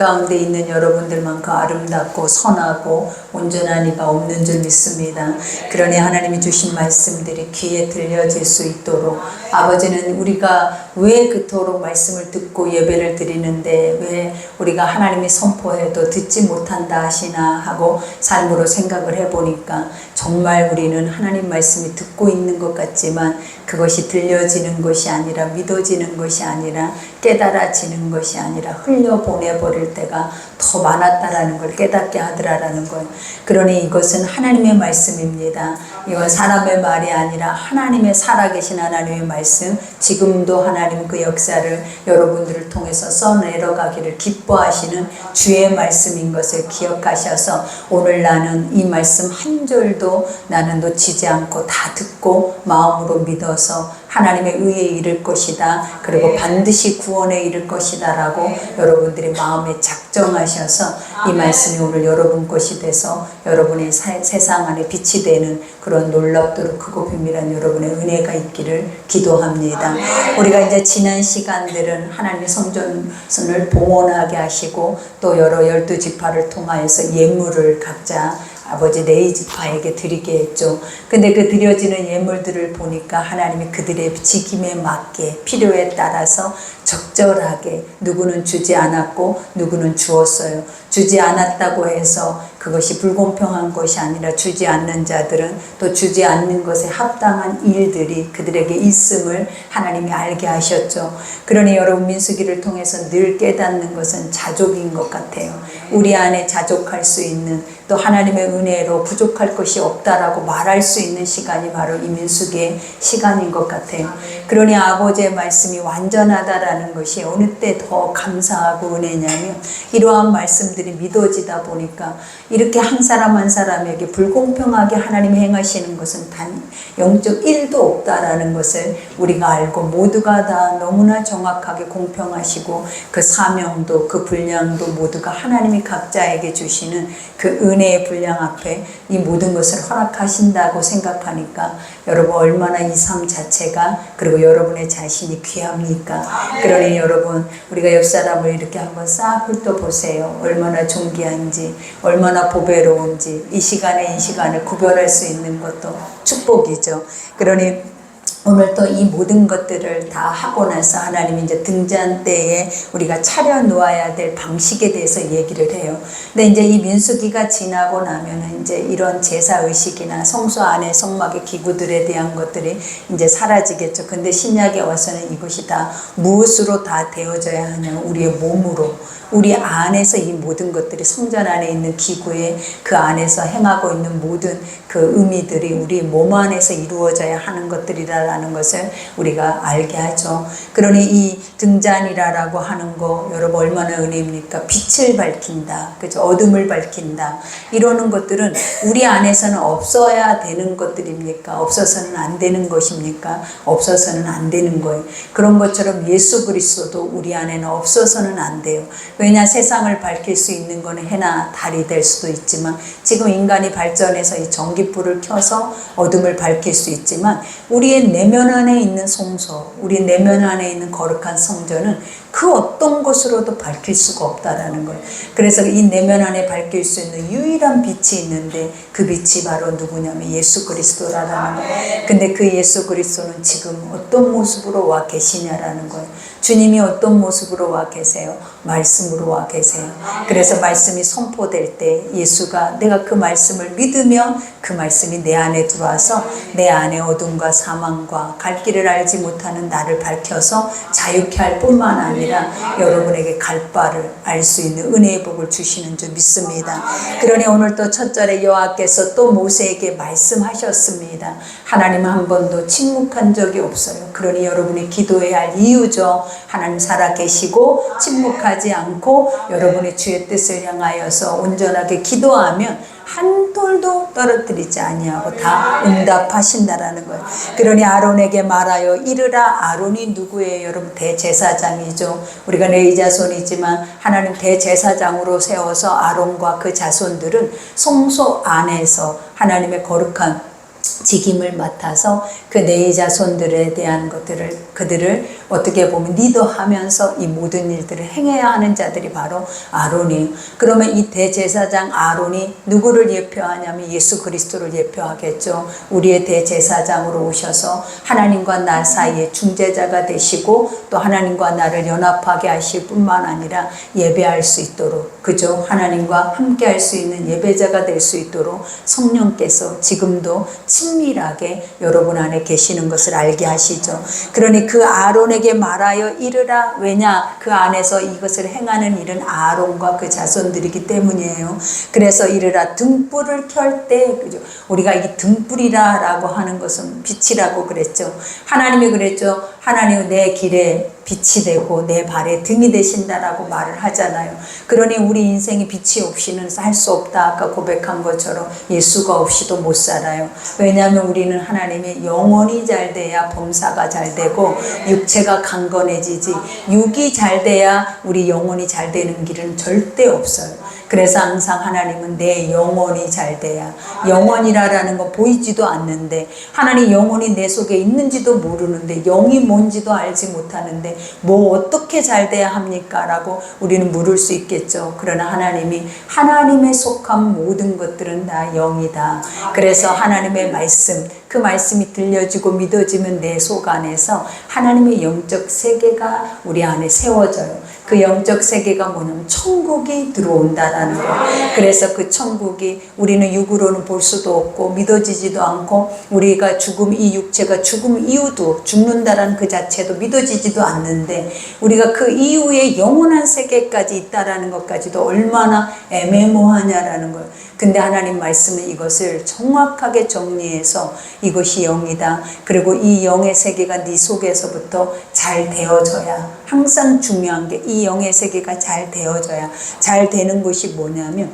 가운데 있는 여러분들만큼 아름답고 선하고 온전한 이가 없는 줄 믿습니다. 그러니 하나님이 주신 말씀들이 귀에 들려질 수 있도록, 아버지는 우리가 왜 그토록 말씀을 듣고 예배를 드리는데 왜 우리가 하나님이 선포해도 듣지 못한다 하시나 하고 삶으로 생각을 해보니까 정말 우리는 하나님 말씀이 듣고 있는 것 같지만 그것이 들려지는 것이 아니라 믿어지는 것이 아니라 깨달아지는 것이 아니라 흘려보내버릴 때가 더 많았다라는 걸 깨닫게 하더라라는 걸. 그러니 이것은 하나님의 말씀입니다. 이건 사람의 말이 아니라 하나님의 살아계신 하나님의 말씀, 지금도 하나님 그 역사를 여러분들을 통해서 써내려가기를 기뻐하시는 주의 말씀인 것을 기억하셔서 오늘 나는 이 말씀 한 절도 나는 놓치지 않고 다 듣고 마음으로 믿어서 하나님의 의에 이를 것이다. 그리고 반드시 구원에 이를 것이다 라고 여러분들이 마음에 작정하셔서 이 말씀이 오늘 여러분 것이 돼서 여러분의 세상 안에 빛이 되는 그런 놀랍도록 크고 비밀한 여러분의 은혜가 있기를 기도합니다. 우리가 이제 지난 시간들은 하나님의 성전을 봉헌하게 하시고 또 여러 12지파를 통하여서 예물을 각자 아버지 네 지파에게 드리게 했죠. 근데 그 드려지는 예물들을 보니까 하나님이 그들의 지김에 맞게 필요에 따라서 적절하게 누구는 주지 않았고 누구는 주었어요. 주지 않았다고 해서 그것이 불공평한 것이 아니라 주지 않는 자들은 또 주지 않는 것에 합당한 일들이 그들에게 있음을 하나님이 알게 하셨죠. 그러니 여러분 민수기를 통해서 늘 깨닫는 것은 자족인 것 같아요. 우리 안에 자족할 수 있는, 또 하나님의 은혜로 부족할 것이 없다라고 말할 수 있는 시간이 바로 이 민수기의 시간인 것 같아요. 그러니 아버지의 말씀이 완전하다라는 것이 어느 때 더 감사하고 은혜냐면 이러한 말씀들이 믿어지다 보니까 이렇게 한 사람 한 사람에게 불공평하게 하나님이 행하시는 것은 단 0.1도 없다라는 것을 우리가 알고 모두가 다 너무나 정확하게 공평하시고 그 사명도 그 분량도 모두가 하나님이 각자에게 주시는 그 은혜의 분량 앞에 이 모든 것을 허락하신다고 생각하니까 여러분 얼마나 이 삶 자체가 그리고 여러분의 자신이 귀합니까? 그러니 여러분 우리가 옆 사람을 이렇게 한번 싹 훑어보세요. 얼마나 존귀한지, 얼마나 보배로운지 이 시간을 구별할 수 있는 것도 축복이죠. 그러니 오늘 또 이 모든 것들을 다 하고 나서 하나님이 이제 등잔 때에 우리가 차려 놓아야 될 방식에 대해서 얘기를 해요. 근데 이제 이 민수기가 지나고 나면은 이제 이런 제사의식이나 성소 안에 성막의 기구들에 대한 것들이 이제 사라지겠죠. 근데 신약에 와서는 이것이 다 무엇으로 다 되어져야 하냐면 우리의 몸으로, 우리 안에서 이 모든 것들이 성전 안에 있는 기구에 그 안에서 행하고 있는 모든 그 의미들이 우리 몸 안에서 이루어져야 하는 것들이라는 것을 우리가 알게 하죠. 그러니 이 등잔이라고 하는 거 여러분 얼마나 은혜입니까? 빛을 밝힌다, 그죠? 어둠을 밝힌다. 이러는 것들은 우리 안에서는 없어야 되는 것들입니까? 없어서는 안 되는 것입니까? 없어서는 안 되는 거예요. 그런 것처럼 예수 그리스도도 우리 안에는 없어서는 안 돼요. 왜냐, 세상을 밝힐 수 있는 건 해나 달이 될 수도 있지만 지금 인간이 발전해서 이 전기불을 켜서 어둠을 밝힐 수 있지만 우리의 내면 안에 있는 성소, 우리 내면 안에 있는 거룩한 성전은 그 어떤 것으로도 밝힐 수가 없다라는 거예요. 그래서 이 내면 안에 밝힐 수 있는 유일한 빛이 있는데 그 빛이 바로 누구냐면 예수 그리스도라는 거예요. 근데 그 예수 그리스도는 지금 어떤 모습으로 와 계시냐라는 거예요. 주님이 어떤 모습으로 와 계세요? 말씀으로 와 계세요. 그래서 말씀이 선포될 때 예수가 내가 그 말씀을 믿으면 그 말씀이 내 안에 들어와서 내 안에 어둠과 사망과 갈 길을 알지 못하는 나를 밝혀서 자유케 할 뿐만 아니라 여러분에게 갈 바를 알 수 있는 은혜의 복을 주시는 줄 믿습니다. 그러니 오늘 또 첫 절에 여호와께서 또 모세에게 말씀하셨습니다. 하나님은 한 번도 침묵한 적이 없어요. 그러니 여러분이 기도해야 할 이유죠. 하나님 살아 계시고 침묵하지 않고 여러분의 주의 뜻을 향하여서 온전하게 기도하면 한 돌도 떨어뜨리지 아니하고 다 응답하신다라는 거예요. 그러니 아론에게 말하여 이르라. 아론이 누구예요? 여러분 대제사장이죠. 우리가 레위 자손이지만 하나님 대제사장으로 세워서 아론과 그 자손들은 성소 안에서 하나님의 거룩한 직임을 맡아서 그 네 자손들에 대한 것들을 그들을 어떻게 보면 리더하면서 이 모든 일들을 행해야 하는 자들이 바로 아론이에요. 그러면 이 대제사장 아론이 누구를 예표하냐면 예수 그리스도를 예표하겠죠. 우리의 대제사장으로 오셔서 하나님과 나 사이에 중재자가 되시고 또 하나님과 나를 연합하게 하실 뿐만 아니라 예배할 수 있도록, 그죠? 하나님과 함께 할 수 있는 예배자가 될 수 있도록 성령께서 지금도 친밀하게 여러분 안에 계시는 것을 알게 하시죠. 그러니 그 아론에게 말하여 이르라. 왜냐? 그 안에서 이것을 행하는 일은 아론과 그 자손들이기 때문이에요. 그래서 이르라. 등불을 켤 때, 그죠? 우리가 이 등불이라고 하는 것은 빛이라고 그랬죠. 하나님이 그랬죠. 하나님 내 길에 빛이 되고 내 발에 등이 되신다라고 말을 하잖아요. 그러니 우리 인생이 빛이 없이는 살 수 없다. 아까 고백한 것처럼 예수가 없이도 못 살아요. 왜냐하면 우리는 하나님의 영혼이 잘 돼야 범사가 잘 되고 육체가 강건해지지, 육이 잘 돼야 우리 영혼이 잘 되는 길은 절대 없어요. 그래서 항상 하나님은 내 영혼이 잘 돼야, 영혼이라는 건 보이지도 않는데, 하나님 영혼이 내 속에 있는지도 모르는데, 영이 뭔지도 알지 못하는데 뭐 어떻게 잘 돼야 합니까? 라고 우리는 물을 수 있겠죠. 그러나 하나님이 하나님에 속한 모든 것들은 다 영이다. 그래서 하나님의 말씀, 그 말씀이 들려지고 믿어지면 내 속 안에서 하나님의 영적 세계가 우리 안에 세워져요. 그 영적 세계가 뭐냐면 천국이 들어온다라는 거예요. 그래서 그 천국이 우리는 육으로는 볼 수도 없고 믿어지지도 않고, 우리가 죽음, 이 육체가 죽음 이후도 죽는다라는 그 자체도 믿어지지도 않는데, 우리가 그 이후에 영원한 세계까지 있다라는 것까지도 얼마나 애매모하냐라는 거예요. 근데 하나님 말씀은 이것을 정확하게 정리해서 이것이 영이다. 그리고 이 영의 세계가 네 속에서부터 잘 되어져야, 항상 중요한 게 이 영의 세계가 잘 되어져야, 잘 되는 것이 뭐냐면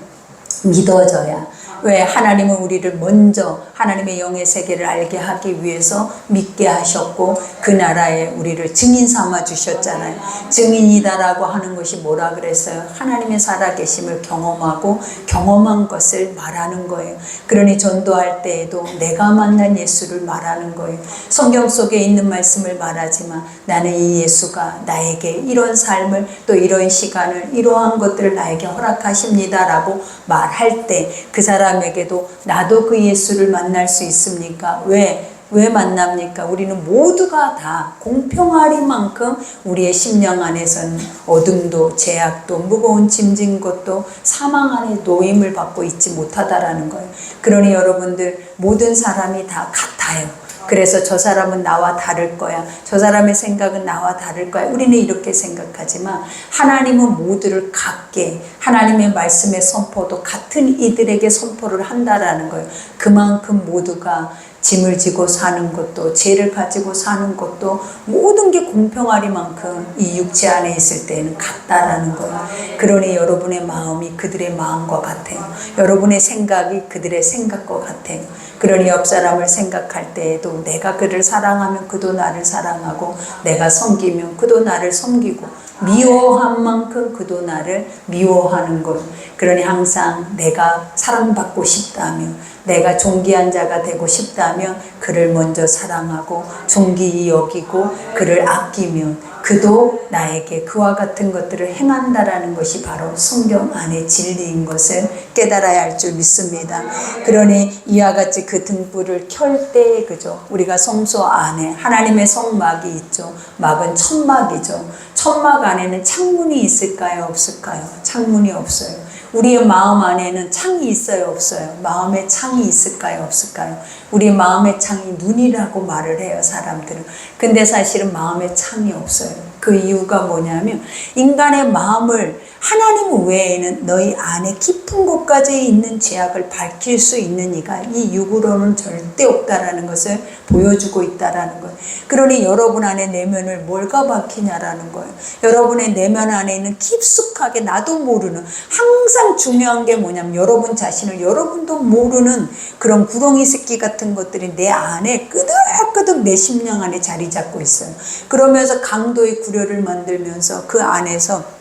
믿어져야. 왜? 하나님은 우리를 먼저 하나님의 영의 세계를 알게 하기 위해서 믿게 하셨고 그 나라에 우리를 증인 삼아 주셨잖아요. 증인이다라고 하는 것이 뭐라 그랬어요? 하나님의 살아계심을 경험하고 경험한 것을 말하는 거예요. 그러니 전도할 때에도 내가 만난 예수를 말하는 거예요. 성경 속에 있는 말씀을 말하지만 나는 이 예수가 나에게 이런 삶을, 또 이런 시간을, 이러한 것들을 나에게 허락하십니다라고 말할 때 그 사람에게도 나도 그 예수를 만날 수 있습니까? 왜 만납니까? 우리는 모두가 다 공평하리만큼 우리의 심령 안에서는 어둠도 죄악도 무거운 짐진 것도 사망 안에 노임을 받고 있지 못하다라는 거예요. 그러니 여러분들 모든 사람이 다 같아요. 그래서 저 사람은 나와 다를 거야, 저 사람의 생각은 나와 다를 거야, 우리는 이렇게 생각하지만 하나님은 모두를 같게, 하나님의 말씀의 선포도 같은 이들에게 선포를 한다라는 거예요. 그만큼 모두가 짐을 지고 사는 것도, 죄를 가지고 사는 것도 모든 게 공평하리만큼 이 육체 안에 있을 때는 같다라는 거예요. 그러니 여러분의 마음이 그들의 마음과 같아요. 여러분의 생각이 그들의 생각과 같아요. 그러니 옆 사람을 생각할 때에도 내가 그를 사랑하면 그도 나를 사랑하고, 내가 섬기면 그도 나를 섬기고, 미워한 만큼 그도 나를 미워하는 것. 그러니 항상 내가 사랑받고 싶다면, 내가 존귀한 자가 되고 싶다면 그를 먼저 사랑하고 존귀히 여기고 그를 아끼면 그도 나에게 그와 같은 것들을 행한다라는 것이 바로 성경 안의 진리인 것을 깨달아야 할 줄 믿습니다. 그러니 이와 같이 그 등불을 켤 때, 그죠? 우리가 성소 안에 하나님의 성막이 있죠. 막은 천막이죠. 천막 안에는 창문이 있을까요? 없을까요? 창문이 없어요. 우리의 마음 안에는 창이 있어요? 없어요? 마음에 창이 있을까요? 없을까요? 우리 마음의 창이 눈이라고 말을 해요, 사람들은. 근데 사실은 마음에 창이 없어요. 그 이유가 뭐냐면 인간의 마음을, 하나님 외에는 너희 안에 깊은 곳까지 있는 죄악을 밝힐 수 있는 이가 이 육으로는 절대 없다라는 것을 보여주고 있다라는 거예요. 그러니 여러분 안에 내면을 뭘가 밝히냐라는 거예요. 여러분의 내면 안에 있는 깊숙하게 나도 모르는, 항상 중요한 게 뭐냐면 여러분 자신을 여러분도 모르는 그런 구렁이 새끼 같은 것들이 내 안에 끄덕끄덕 내 심령 안에 자리 잡고 있어요. 그러면서 강도의 구려를 만들면서 그 안에서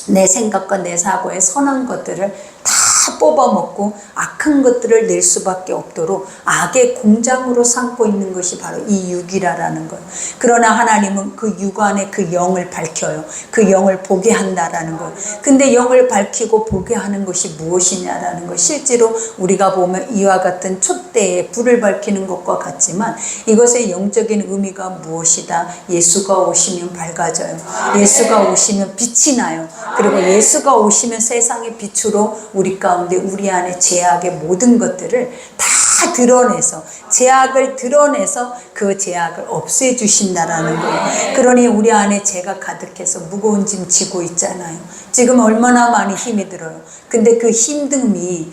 내 생각과 내 사고의 선한 것들을 다 뽑아먹고 악한 것들을 낼 수밖에 없도록 악의 공장으로 삼고 있는 것이 바로 이 육이라는 거예요. 그러나 하나님은 그 육 안에 그 영을 밝혀요. 그 영을 보게 한다라는 거예요. 근데 영을 밝히고 보게 하는 것이 무엇이냐라는 거예요. 실제로 우리가 보면 이와 같은 촛대에 불을 밝히는 것과 같지만 이것의 영적인 의미가 무엇이다? 예수가 오시면 밝아져요. 예수가 오시면 빛이 나요. 그리고 예수가 오시면 세상의 빛으로 우리 가운데 우리 안에 죄악의 모든 것들을 다 드러내서 죄악을 드러내서 그 죄악을 없애주신다라는 거예요. 그러니 우리 안에 죄가 가득해서 무거운 짐 지고 있잖아요. 지금 얼마나 많이 힘이 들어요. 근데 그 힘듦이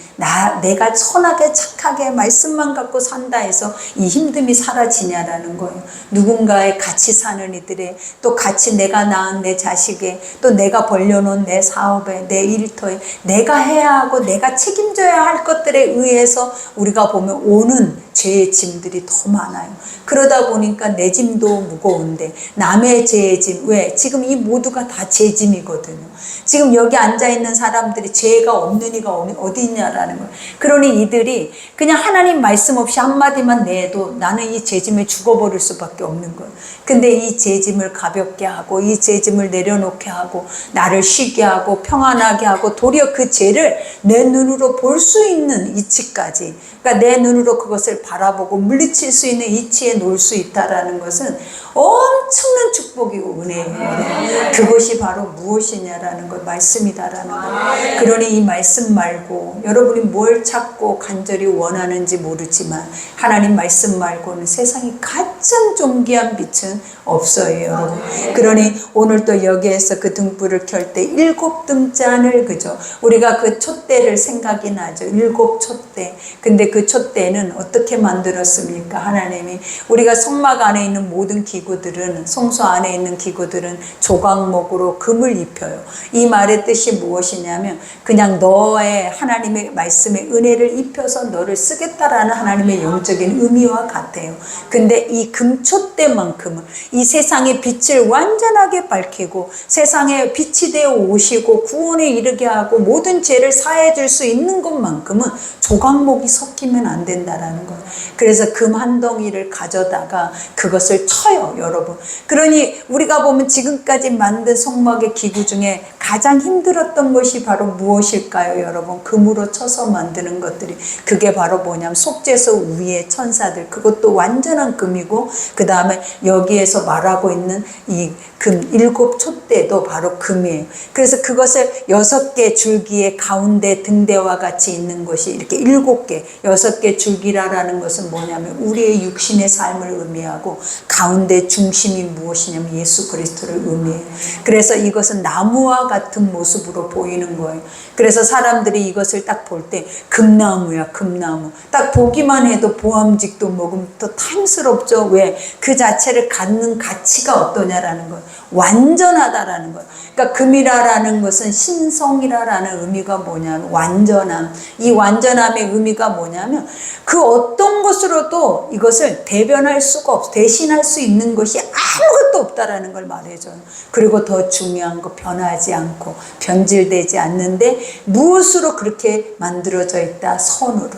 내가 선하게 착하게 말씀만 갖고 산다 해서 이 힘듦이 사라지냐라는 거예요. 누군가의 같이 사는 이들의 또 같이 내가 낳은 내 자식의 또 내가 벌려놓은 내 사업에 내 일터에 내가 해야 하고 내가 책임져야 할 것들에 의해서 우리가 보면 오는 죄의 짐들이 더 많아요. 그러다 보니까 내 짐도 무거운데 남의 죄의 짐, 왜? 지금 이 모두가 다 제 짐이거든요. 지금 여기 앉아있는 사람들이 죄가 없는 이가 어디 있냐라는 거예요. 그러니 이들이 그냥 하나님 말씀 없이 한마디만 내도 나는 이 죄짐에 죽어버릴 수밖에 없는 거예요. 근데 이 죄짐을 가볍게 하고 이 죄짐을 내려놓게 하고 나를 쉬게 하고 평안하게 하고 도리어 그 죄를 내 눈으로 볼 수 있는 이치까지, 그러니까 내 눈으로 그것을 바라보고 물리칠 수 있는 이치에 놓을 수 있다라는 것은 엄청난 축복이고 은혜예요. 그것이 바로 무엇이냐라는 것, 말씀이다라는 것. 그러니 이 말씀 말고 여러분이 뭘 찾고 간절히 원하는지 모르지만 하나님 말씀 말고는 세상에 가장 존귀한 빛은 없어요, 여러분. 그러니 오늘 또 여기에서 그 등불을 켤 때 7등잔을, 그죠? 우리가 그 촛대를 생각이 나죠. 7 촛대. 근데 그 촛대는 어떻게 만들었습니까? 하나님이 우리가 성막 안에 있는 모든 기구들은, 성소 안에 있는 기구들은 조각목으로 금을 입혀요. 이 말의 뜻이 무엇이냐면 그냥 너의 하나님의 말씀의 은혜를 입혀서 너를 쓰겠다라는 하나님의 영적인 의미와 같아요. 근데 이 금촛대만큼은 이 세상의 빛을 완전하게 밝히고 세상에 빛이 되어 오시고 구원에 이르게 하고 모든 죄를 사해 줄 수 있는 것만큼은 조각목이 섞이면 안 된다라는 거예요. 그래서 금 한 덩이를 가져다가 그것을 쳐요, 여러분. 그러니 우리가 보면 지금까지 만든 성막의 기구 중에 가장 힘들었던 것이 바로 무엇일까요, 여러분? 금으로 쳐서 만드는 것들이. 그게 바로 뭐냐면 속죄소 위에 천사들, 그것도 완전한 금이고, 그 다음에 여기에서 말하고 있는 이 금 7 촛대도 바로 금이에요. 그래서 그것을 6개 줄기의 가운데 등대와 같이 있는 것이 이렇게 7개, 6개 줄기라는 것은 뭐냐면 우리의 육신의 삶을 의미하고 가운데 중심이 무엇이냐면 예수 그리스도를 의미해요. 그래서 이것은 나무와 같은 모습으로 보이는 거예요. 그래서 사람들이 이것을 딱 볼 때 금나무야, 금나무. 딱 보기만 해도 보암직도 먹으면 더 탐스럽죠. 왜? 그 자체를 갖는 가치가 어떠냐라는 거예요. 완전하다라는 거예요. 그러니까 금이라라는 것은 신성이라라는 의미가 뭐냐면 완전함. 이 완전함의 의미가 뭐냐면 그 어떤 것으로도 이것을 대변할 수가 없어. 대신할 수 있는 것이 아무것도 없다라는 걸 말해줘요. 그리고 더 중요한 거, 변하지 않고 변질되지 않는데 무엇으로 그렇게 만들어져 있다? 손으로.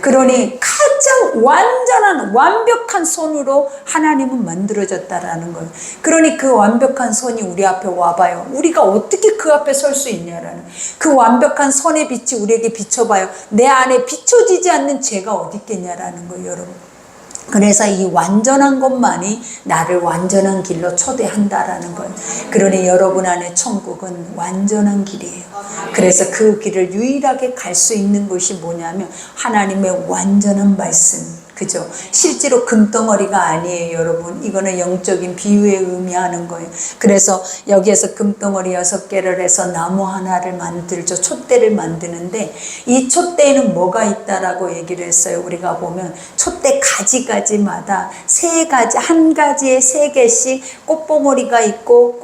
그러니 가장 완전한 완벽한 손으로 하나님은 만들어졌다라는 거예요. 그러니 그 완벽한 손이 우리 앞에 와봐요. 우리가 어떻게 그 앞에 설 수 있냐라는, 그 완벽한 손의 빛이 우리에게 비춰봐요. 내 안에 비춰지지 않는 죄가 어디 있겠냐라는 거예요, 여러분. 그래서 이 완전한 것만이 나를 완전한 길로 초대한다라는 거예요. 그러니 여러분 안에 천국은 완전한 길이에요. 그래서 그 길을 유일하게 갈 수 있는 것이 뭐냐면 하나님의 완전한 말씀. 그죠? 실제로 금덩어리가 아니에요, 여러분. 이거는 영적인 비유에 의미하는 거예요. 그래서 여기에서 금덩어리 6개를 해서 나무 하나를 만들죠. 촛대를 만드는데 이 촛대에는 뭐가 있다라고 얘기를 했어요. 우리가 보면 촛대 가지가지마다 한 가지에 3개씩 꽃봉오리가 있고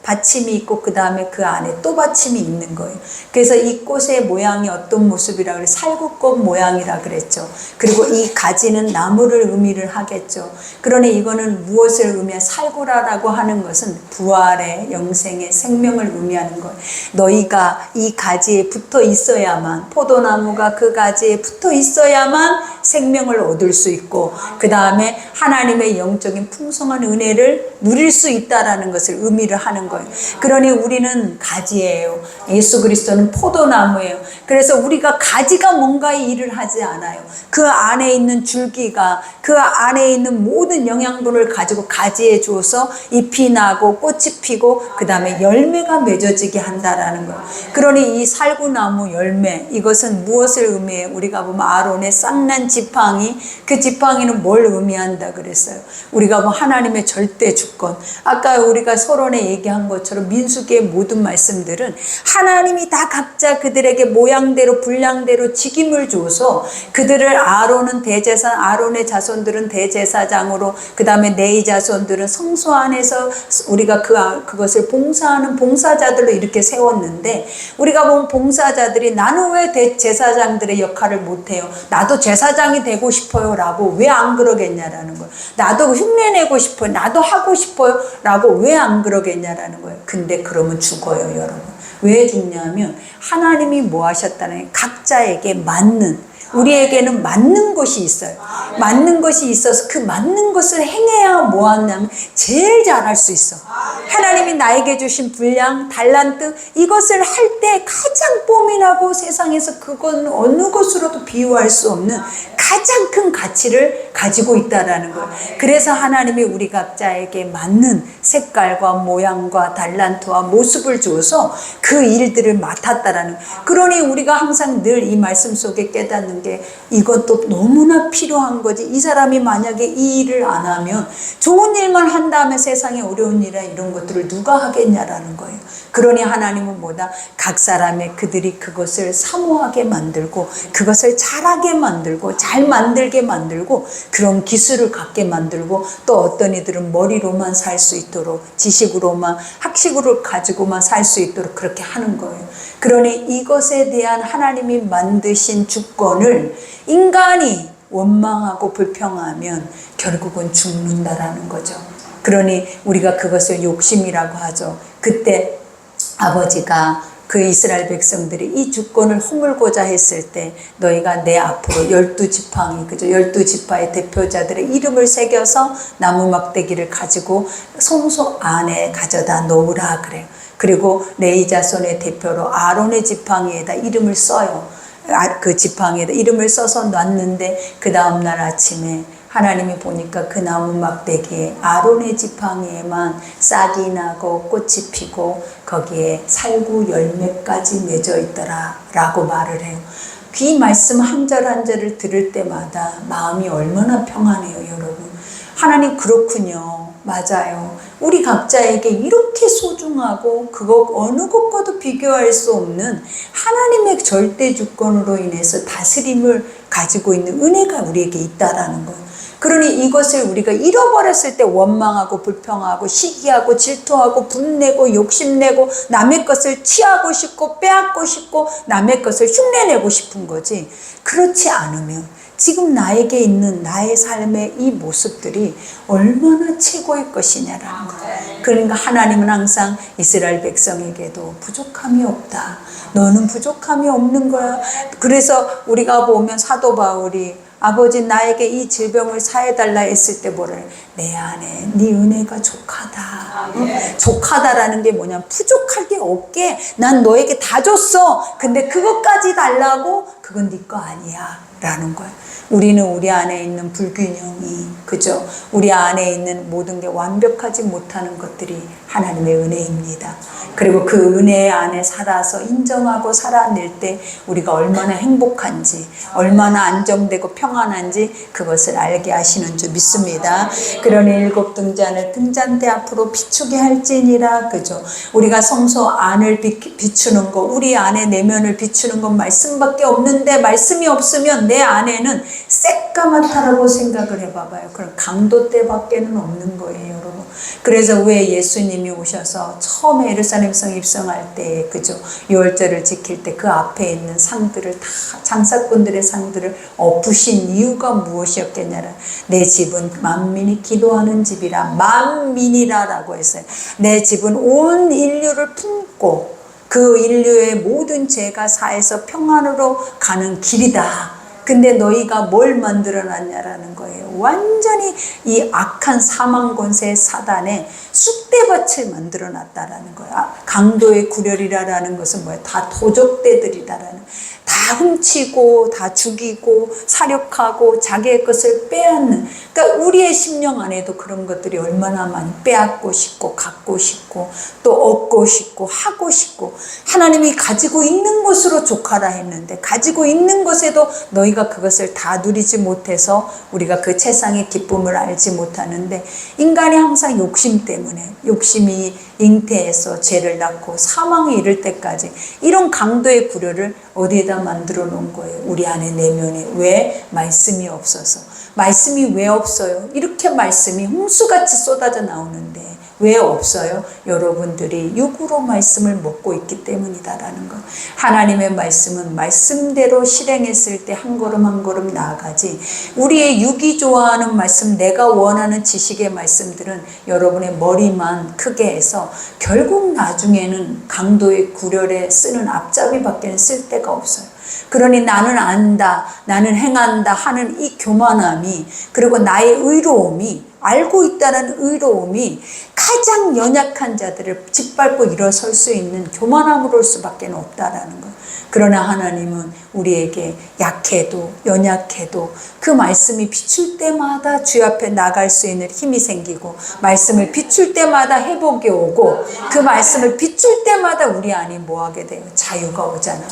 받침이 있고 그 다음에 그 안에 또 받침이 있는 거예요. 그래서 이 꽃의 모양이 어떤 모습이라 그래? 살구꽃 모양이라 그랬죠. 그리고 이 가지는 나무를 의미를 하겠죠. 그러니 이거는 무엇을 의미한 살구라라고 하는 것은 부활의 영생의 생명을 의미하는 거예요. 너희가 이 가지에 붙어 있어야만, 포도나무가 그 가지에 붙어 있어야만 생명을 얻을 수 있고 그 다음에 하나님의 영적인 풍성한 은혜를 누릴 수 있다라는 것을 의미를 하는 거예요. 그러니 우리는 가지예요. 예수 그리스도는 포도나무예요. 그래서 우리가 가지가 뭔가 일을 하지 않아요. 그 안에 있는 줄기가 그 안에 있는 모든 영양분을 가지고 가지에 주어서 잎이 나고 꽃이 피고 그 다음에 열매가 맺어지게 한다라는 거예요. 그러니 이 살구나무 열매, 이것은 무엇을 의미해요? 우리가 보면 아론의 쌍난 지팡이, 그 지팡이는 뭘 의미한다 그랬어요? 우리가 뭐 하나님의 절대 주권, 아까 우리가 서론에 얘기한 것처럼 민수기의 모든 말씀들은 하나님이 다 각자 그들에게 모양대로 분량대로 직임을 줘서 그들을 아론은 대제사, 아론의 자손들은 대제사장으로, 그 다음에 네이 자손들은 성소 안에서 우리가 그것을 봉사하는 봉사자들로 이렇게 세웠는데, 우리가 보면 봉사자들이 나는 왜 대제사장들의 역할을 못해요? 나도 제사장이 되고 싶어요 라고 왜 안 그러겠냐라는 거예요. 나도 흉내내고 싶어요, 나도 하고 싶어요 라고 왜 안 그러겠냐라는 거예요. 근데 그러면 죽어요 여러분. 왜 죽냐면 하나님이 뭐 하셨다는, 각자에게 맞는, 우리에게는 맞는 것이 있어요. 맞는 것이 있어서 그 맞는 것을 행해야 뭐 하냐면 제일 잘할 수 있어. 하나님이 나에게 주신 분량, 달란트, 이것을 할 때 가장 뽀민하고 세상에서 그건 어느 것으로도 비유할 수 없는 가장 큰 가치를 가지고 있다라는 거예요. 그래서 하나님이 우리 각자에게 맞는 색깔과 모양과 달란트와 모습을 주어서 그 일들을 맡았다라는 거예요. 그러니 우리가 항상 늘 이 말씀 속에 깨닫는 게 이것도 너무나 필요한 거지. 이 사람이 만약에 이 일을 안 하면, 좋은 일만 한 다음에 세상에 어려운 일이나 이런 것들을 누가 하겠냐라는 거예요. 그러니 하나님은 뭐다? 각 사람의 그들이 그것을 사모하게 만들고 그것을 잘하게 만들고 잘 만들게 만들고 그런 기술을 갖게 만들고, 또 어떤 이들은 머리로만 살 수 있도록, 지식으로만, 학식으로 가지고만 살 수 있도록 그렇게 하는 거예요. 그러니 이것에 대한 하나님이 만드신 주권을 인간이 원망하고 불평하면 결국은 죽는다라는 거죠. 그러니 우리가 그것을 욕심이라고 하죠. 그때 아버지가 그 이스라엘 백성들이 이 주권을 허물고자 했을 때 너희가 내 앞으로 12지팡이, 그죠? 12지파의 대표자들의 이름을 새겨서 나무 막대기를 가지고 성소 안에 가져다 놓으라 그래요. 그리고 레위 자손의 대표로 아론의 지팡이에다 이름을 써요. 그 지팡이에다 이름을 써서 놨는데 그 다음날 아침에 하나님이 보니까 그 나무 막대기에 아론의 지팡이에만 싹이 나고 꽃이 피고 거기에 살구 열매까지 맺어 있더라 라고 말을 해요. 이 말씀 한 절 한 절을 들을 때마다 마음이 얼마나 평안해요 여러분. 하나님 그렇군요. 맞아요. 우리 각자에게 이렇게 소중하고 그거 어느 것과도 비교할 수 없는 하나님의 절대 주권으로 인해서 다스림을 가지고 있는 은혜가 우리에게 있다라는 거예요. 그러니 이것을 우리가 잃어버렸을 때 원망하고 불평하고 시기하고 질투하고 분내고 욕심내고 남의 것을 취하고 싶고 빼앗고 싶고 남의 것을 흉내내고 싶은 거지, 그렇지 않으면 지금 나에게 있는 나의 삶의 이 모습들이 얼마나 최고의 것이냐라는 거예요. 그러니까 하나님은 항상 이스라엘 백성에게도 부족함이 없다. 너는 부족함이 없는 거야. 그래서 우리가 보면 사도 바울이 아버지 나에게 이 질병을 사해달라 했을 때 뭐래? 내 안에 네 은혜가 족하다. 족하다라는 게 뭐냐? 부족할 게 없게 난 너에게 다 줬어. 근데 그것까지 달라고? 그건 네 거 아니야 라는 거야. 우리는 우리 안에 있는 불균형이, 그죠? 우리 안에 있는 모든 게 완벽하지 못하는 것들이 하나님의 은혜입니다. 그리고 그 은혜 안에 살아서 인정하고 살아낼 때 우리가 얼마나 행복한지, 얼마나 안정되고 평안한지 그것을 알게 하시는 줄 믿습니다. 그러니 일곱 등잔을 등잔대 앞으로 비추게 할지니라, 그죠? 우리가 성소 안을 비추는 거, 우리 안에 내면을 비추는 건 말씀밖에 없는데, 말씀이 없으면 내 안에는 새까맣다라고 생각을 해봐봐요. 그럼 강도 때밖에는 없는 거예요 여러분. 그래서 왜 예수님이 오셔서 처음에 예루살렘 성 입성할 때, 그죠? 유월절을 지킬 때 그 앞에 있는 상들을 다, 장사꾼들의 상들을 엎으신 이유가 무엇이었겠냐라. 내 집은 만민이 기도하는 집이라, 만민이라라고 했어요. 내 집은 온 인류를 품고 그 인류의 모든 죄가 사해서 평안으로 가는 길이다. 근데 너희가 뭘 만들어놨냐라는 거예요. 완전히 이 악한 사망 권세 사단의 쑥대밭을 만들어놨다라는 거야. 강도의 구렬이라는 것은 뭐야? 다 도적대들이다라는. 다 훔치고 다 죽이고 사력하고 자기의 것을 빼앗는, 그러니까 우리의 심령 안에도 그런 것들이 얼마나 많이 빼앗고 싶고 갖고 싶고 또 얻고 싶고 하고 싶고, 하나님이 가지고 있는 것으로 족하라 했는데 가지고 있는 것에도 너희가 그것을 다 누리지 못해서 우리가 그 세상의 기쁨을 알지 못하는데, 인간이 항상 욕심 때문에, 욕심이 잉태해서 죄를 낳고 사망에 이를 때까지 이런 강도의 구려를 어디에다 만들어 놓은 거예요? 우리 안에 내면에. 왜? 말씀이 없어서. 말씀이 왜 없어요? 이렇게 말씀이 홍수같이 쏟아져 나오는데 왜 없어요? 여러분들이 육으로 말씀을 먹고 있기 때문이다라는 것. 하나님의 말씀은 말씀대로 실행했을 때 한 걸음 한 걸음 나아가지, 우리의 육이 좋아하는 말씀, 내가 원하는 지식의 말씀들은 여러분의 머리만 크게 해서 결국 나중에는 강도의 구렬에 쓰는 앞잡이밖에 쓸 데가 없어요. 그러니 나는 안다, 나는 행한다 하는 이 교만함이, 그리고 나의 의로움이, 알고 있다는 의로움이 가장 연약한 자들을 짓밟고 일어설 수 있는 교만함으로 올 수밖에 없다라는 것. 그러나 하나님은 우리에게 약해도 연약해도 그 말씀이 비출 때마다 주의 앞에 나갈 수 있는 힘이 생기고, 말씀을 비출 때마다 회복이 오고, 그 말씀을 비출 때마다 우리 안에 뭐하게 돼요? 자유가 오잖아.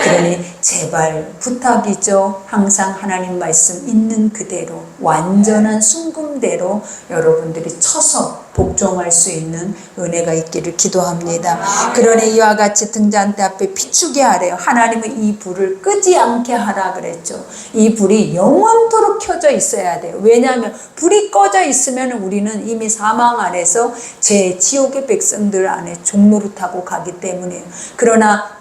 그러니 제발 부탁이죠. 항상 하나님 말씀 있는 그대로 완전한 순금대로 여러분들이 쳐서 복종할 수 있는 은혜가 있기를 기도합니다. 그러니 이와 같이 등잔대 앞에 비추게 하래요. 하나님은 이 불을 끄지 않게 하라 그랬죠. 이 불이 영원토록 켜져 있어야 돼요. 왜냐하면 불이 꺼져 있으면 우리는 이미 사망 안에서 제 지옥의 백성들 안에 종노릇하고 가기 때문이에요. 그러나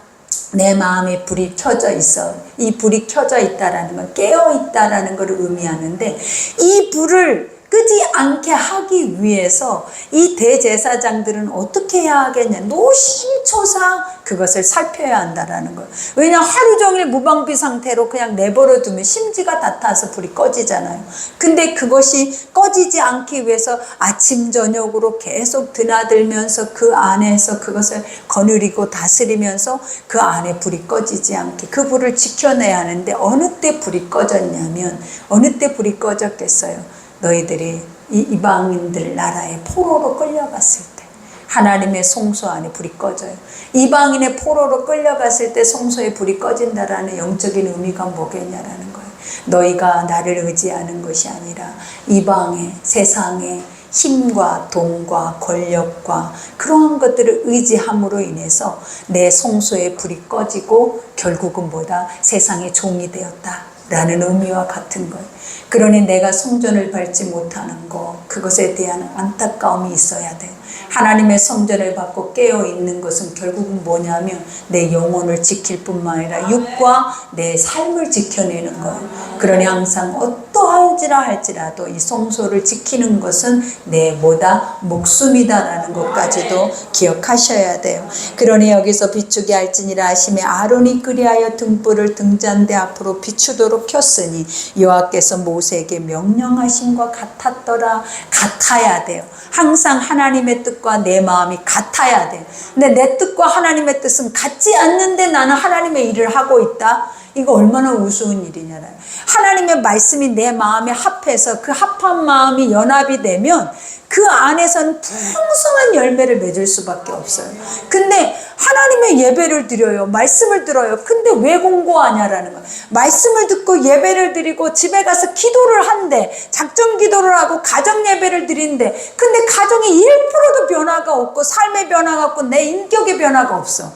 내 마음에 불이 켜져 있어. 이 불이 켜져 있다라는 건 깨어 있다라는 걸 의미하는데, 이 불을 끄지 않게 하기 위해서 이 대제사장들은 어떻게 해야 하겠냐? 노심초사 그것을 살펴야 한다라는 거예요. 왜냐하면 하루 종일 무방비 상태로 그냥 내버려 두면 심지가 다 타서 불이 꺼지잖아요. 근데 그것이 꺼지지 않기 위해서 아침 저녁으로 계속 드나들면서 그 안에서 그것을 거느리고 다스리면서 그 안에 불이 꺼지지 않게 그 불을 지켜내야 하는데, 어느 때 불이 꺼졌냐면, 어느 때 불이 꺼졌겠어요? 너희들이 이 이방인들 나라에 포로로 끌려갔을 때 하나님의 성소 안에 불이 꺼져요. 이방인의 포로로 끌려갔을 때 성소에 불이 꺼진다라는 영적인 의미가 뭐겠냐라는 거예요. 너희가 나를 의지하는 것이 아니라 이방의 세상의 힘과 돈과 권력과 그러한 것들을 의지함으로 인해서 내 성소에 불이 꺼지고 결국은 뭐다? 세상의 종이 되었다 라는 의미와 같은 거예요. 그러니 내가 성전을 밟지 못하는 것, 그것에 대한 안타까움이 있어야 돼요. 하나님의 성전을 받고 깨어있는 것은 결국은 뭐냐면 내 영혼을 지킬 뿐만 아니라 육과 내 삶을 지켜내는 거예요. 그러니 항상 어떠할지라 할지라도 이 성소를 지키는 것은 내 뭐다? 목숨이다라는 것까지도 기억하셔야 돼요. 그러니 여기서 비추게 할지니라 하심에 아론이 그리하여 등불을 등잔대 앞으로 비추도록 켰으니 여호와께서 모세에게 명령하신 것 같았더라. 같아야 돼요. 항상 하나님의 뜻과 내 마음이 같아야 돼요. 근데 내 뜻과 하나님의 뜻은 같지 않는데 나는 하나님의 일을 하고 있다? 이거 얼마나 우스운 일이냐요. 하나님의 말씀이 내 마음에 합해서 그 합한 마음이 연합이 되면 그 안에서는 풍성한 열매를 맺을 수밖에 없어요. 근데 하나님의 예배를 드려요. 말씀을 들어요. 근데 왜 공고하냐라는 거예요. 말씀을 듣고 예배를 드리고 집에 가서 기도를 한대. 작정 기도를 하고 가정 예배를 드린대. 근데 가정에 1%도 변화가 없고 삶의 변화가 없고 내 인격의 변화가 없어.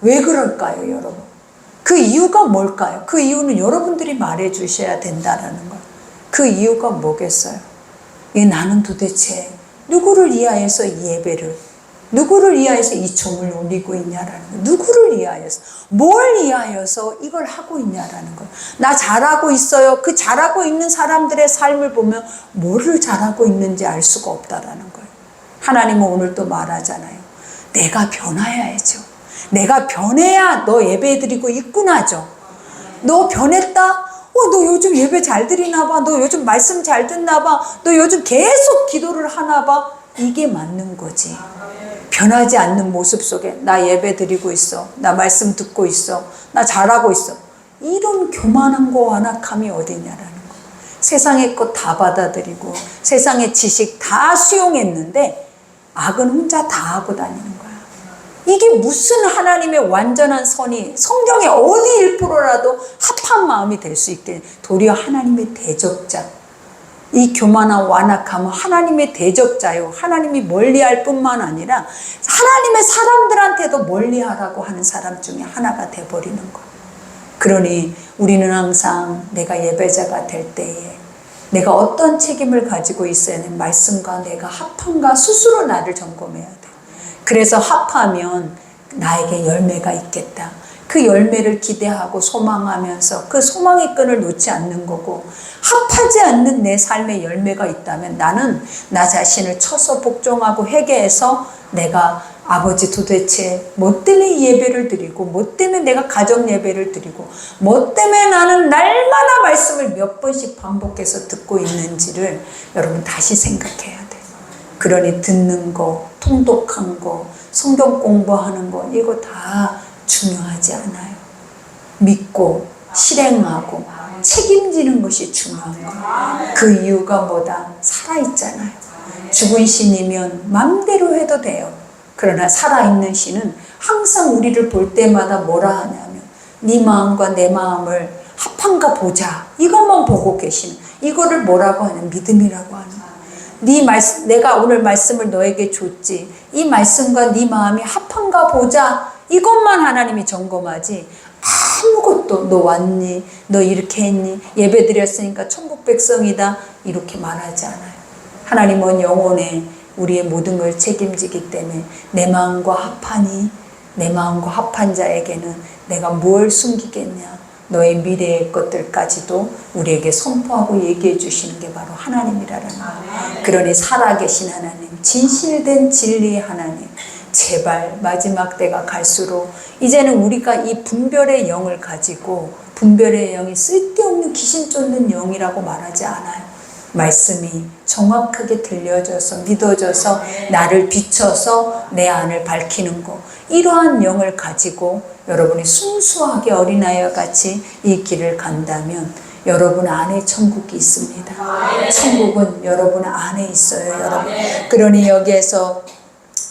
왜 그럴까요, 여러분? 그 이유가 뭘까요? 그 이유는 여러분들이 말해 주셔야 된다는 거예요. 그 이유가 뭐겠어요? 나는 도대체 누구를 위하여서 이 예배를, 누구를 위하여서 이 종을 올리고 있냐라는 거예요. 누구를 위하여서, 뭘 위하여서 이걸 하고 있냐라는 거예요. 나 잘하고 있어요. 그 잘하고 있는 사람들의 삶을 보면 뭐를 잘하고 있는지 알 수가 없다라는 거예요. 하나님은 오늘 또 말하잖아요. 내가 변화해야죠. 내가 변해야 너 예배 드리고 있구나죠. 너 변했다? 너 요즘 예배 잘 드리나 봐. 너 요즘 말씀 잘 듣나 봐. 너 요즘 계속 기도를 하나 봐. 이게 맞는 거지. 변하지 않는 모습 속에 나 예배 드리고 있어. 나 말씀 듣고 있어. 나 잘하고 있어. 이런 교만함과 완악함이 어디냐라는 거. 세상의 것 다 받아들이고 세상의 지식 다 수용했는데 악은 혼자 다 하고 다니는 거야. 이게 무슨 하나님의 완전한 선이 성경의 어디 1%라도 합한 마음이 될 수 있게, 도리어 하나님의 대적자. 이 교만한 완악함은 하나님의 대적자요. 하나님이 멀리할 뿐만 아니라 하나님의 사람들한테도 멀리하라고 하는 사람 중에 하나가 돼버리는 거예요. 그러니 우리는 항상 내가 예배자가 될 때에 내가 어떤 책임을 가지고 있어야 하는 말씀과 내가 합한가 스스로 나를 점검해야 돼. 그래서 합하면 나에게 열매가 있겠다. 그 열매를 기대하고 소망하면서 그 소망의 끈을 놓지 않는 거고, 합하지 않는 내 삶의 열매가 있다면 나는 나 자신을 쳐서 복종하고 회개해서 내가 아버지 도대체 뭐 때문에 이 예배를 드리고, 뭐 때문에 내가 가정 예배를 드리고, 뭐 때문에 나는 날마다 말씀을 몇 번씩 반복해서 듣고 있는지를 여러분 다시 생각해야 돼요. 그러니 듣는 거, 통독한 거, 성경 공부하는 거, 이거 다 중요하지 않아요. 믿고 실행하고 책임지는 것이 중요한 거예요. 그 이유가 뭐다? 살아있잖아요. 죽은 신이면 마음대로 해도 돼요. 그러나 살아있는 신은 항상 우리를 볼 때마다 뭐라 하냐면 네 마음과 내 마음을 합한가 보자. 이것만 보고 계시는, 이거를 뭐라고 하냐? 믿음이라고 하는 거예요. 네 말씀, 내가 오늘 말씀을 너에게 줬지. 이 말씀과 네 마음이 합한가 보자. 이것만 하나님이 점검하지, 아무것도 너 왔니? 너 이렇게 했니? 예배 드렸으니까 천국 백성이다. 이렇게 말하지 않아요. 하나님은 영혼에 우리의 모든 걸 책임지기 때문에 내 마음과 합하니? 내 마음과 합한 자에게는 내가 뭘 숨기겠냐? 너의 미래의 것들까지도 우리에게 선포하고 얘기해 주시는 게 바로 하나님이라는 거예요. 그러니 살아계신 하나님, 진실된 진리의 하나님, 제발 마지막 때가 갈수록 이제는 우리가 이 분별의 영을 가지고, 분별의 영이 쓸데없는 귀신 쫓는 영이라고 말하지 않아요. 말씀이 정확하게 들려져서 믿어져서 나를 비춰서 내 안을 밝히는 것, 이러한 영을 가지고 여러분이 순수하게 어린아이와 같이 이 길을 간다면 여러분 안에 천국이 있습니다. 천국은 여러분 안에 있어요, 여러분. 그러니 여기에서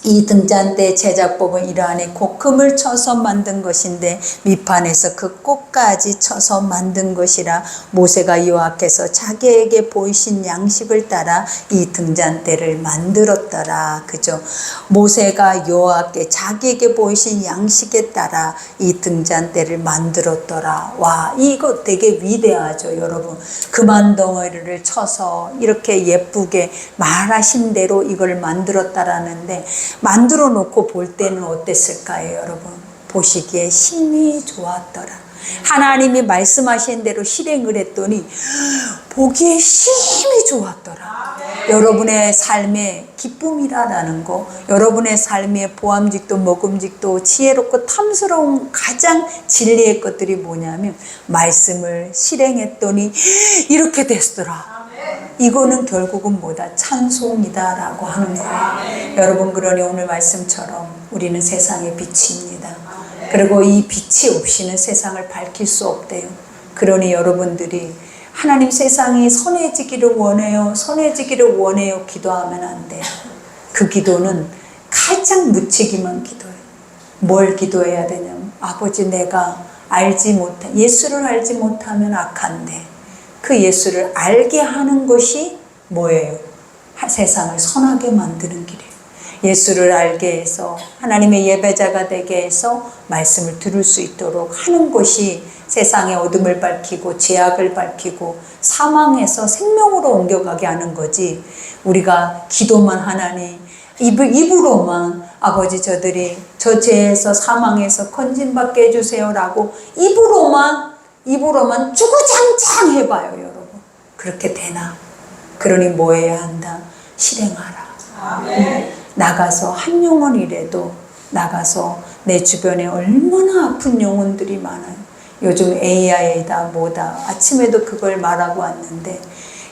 이 등잔대 제작법은 이러하니 곧 금을 쳐서 만든 것인데 밑판에서 그 꽃까지 쳐서 만든 것이라. 모세가 여호와께서 자기에게 보이신 양식을 따라 이 등잔대를 만들었더라. 그죠? 모세가 여호와께 자기에게 보이신 양식에 따라 이 등잔대를 만들었더라. 와, 이거 되게 위대하죠, 여러분. 금한 덩어리를 쳐서 이렇게 예쁘게 말하신 대로 이걸 만들었다라는데, 만들어 놓고 볼 때는 어땠을까요, 여러분? 보시기에 심히 좋았더라. 하나님이 말씀하신 대로 실행을 했더니 보기에 심히 좋았더라. 여러분의 삶의 기쁨이라는 거, 여러분의 삶의 보암직도 먹음직도 지혜롭고 탐스러운 가장 진리의 것들이 뭐냐면 말씀을 실행했더니 이렇게 됐더라. 이거는 결국은 뭐다? 찬송이다라고 하는 거예요. 여러분, 그러니 오늘 말씀처럼 우리는 세상의 빛입니다. 그리고 이 빛이 없이는 세상을 밝힐 수 없대요. 그러니 여러분들이 하나님 세상이 선해지기를 원해요, 선해지기를 원해요 기도하면 안 돼요. 그 기도는 가장 무책임한 기도예요. 뭘 기도해야 되냐면, 아버지 내가 예수를 알지 못하면 악한데 그 예수를 알게 하는 것이 뭐예요? 세상을 선하게 만드는 길이에요. 예수를 알게 해서 하나님의 예배자가 되게 해서 말씀을 들을 수 있도록 하는 것이 세상의 어둠을 밝히고 죄악을 밝히고 사망에서 생명으로 옮겨가게 하는 거지. 우리가 기도만 하나니 입으로만 아버지 저들이 저 죄에서 사망에서 건진받게 해주세요라고 입으로만 주구장창 해봐요 여러분. 그렇게 되나? 그러니 뭐 해야 한다? 실행하라. 아멘. 나가서 한 영혼이라도 나가서 내 주변에 얼마나 아픈 영혼들이 많아요. 요즘 AI다 뭐다 아침에도 그걸 말하고 왔는데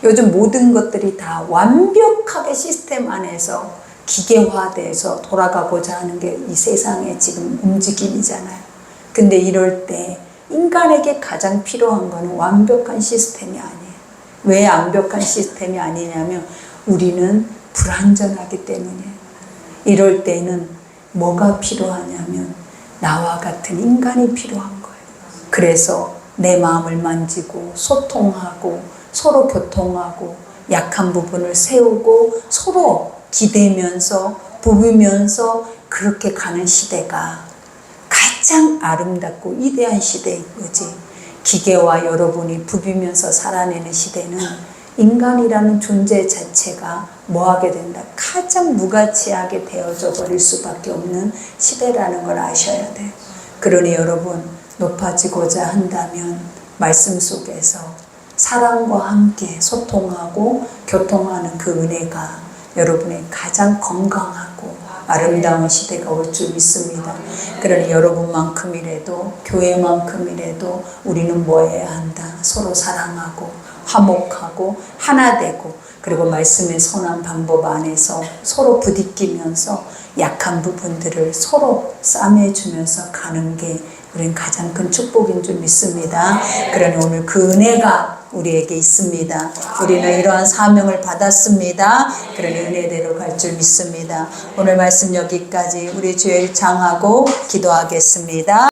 요즘 모든 것들이 다 완벽하게 시스템 안에서 기계화돼서 돌아가고자 하는 게 이 세상의 지금 움직임이잖아요. 근데 이럴 때 인간에게 가장 필요한 거는 완벽한 시스템이 아니에요. 왜 완벽한 시스템이 아니냐면 우리는 불완전하기 때문이에요. 이럴 때는 뭐가 필요하냐면 나와 같은 인간이 필요한 거예요. 그래서 내 마음을 만지고 소통하고 서로 교통하고 약한 부분을 세우고 서로 기대면서 부비면서 그렇게 가는 시대가 가장 아름답고 위대한 시대인 거지. 기계와 여러분이 부비면서 살아내는 시대는 인간이라는 존재 자체가 뭐하게 된다? 가장 무가치하게 되어져 버릴 수밖에 없는 시대라는 걸 아셔야 돼요. 그러니 여러분 높아지고자 한다면 말씀 속에서 사랑과 함께 소통하고 교통하는 그 은혜가 여러분의 가장 건강하고 아름다운 시대가 올 줄 믿습니다. 그러니 여러분만큼이라도 교회만큼이라도 우리는 뭐 해야 한다? 서로 사랑하고 화목하고 하나 되고 그리고 말씀의 선한 방법 안에서 서로 부딪히면서 약한 부분들을 서로 싸매주면서 가는 게 우리는 가장 큰 축복인 줄 믿습니다. 그러니 오늘 그 은혜가 우리에게 있습니다. 우리는 이러한 사명을 받았습니다. 그러니 은혜대로 갈 줄 믿습니다. 오늘 말씀 여기까지 우리 주일 장하고 기도하겠습니다.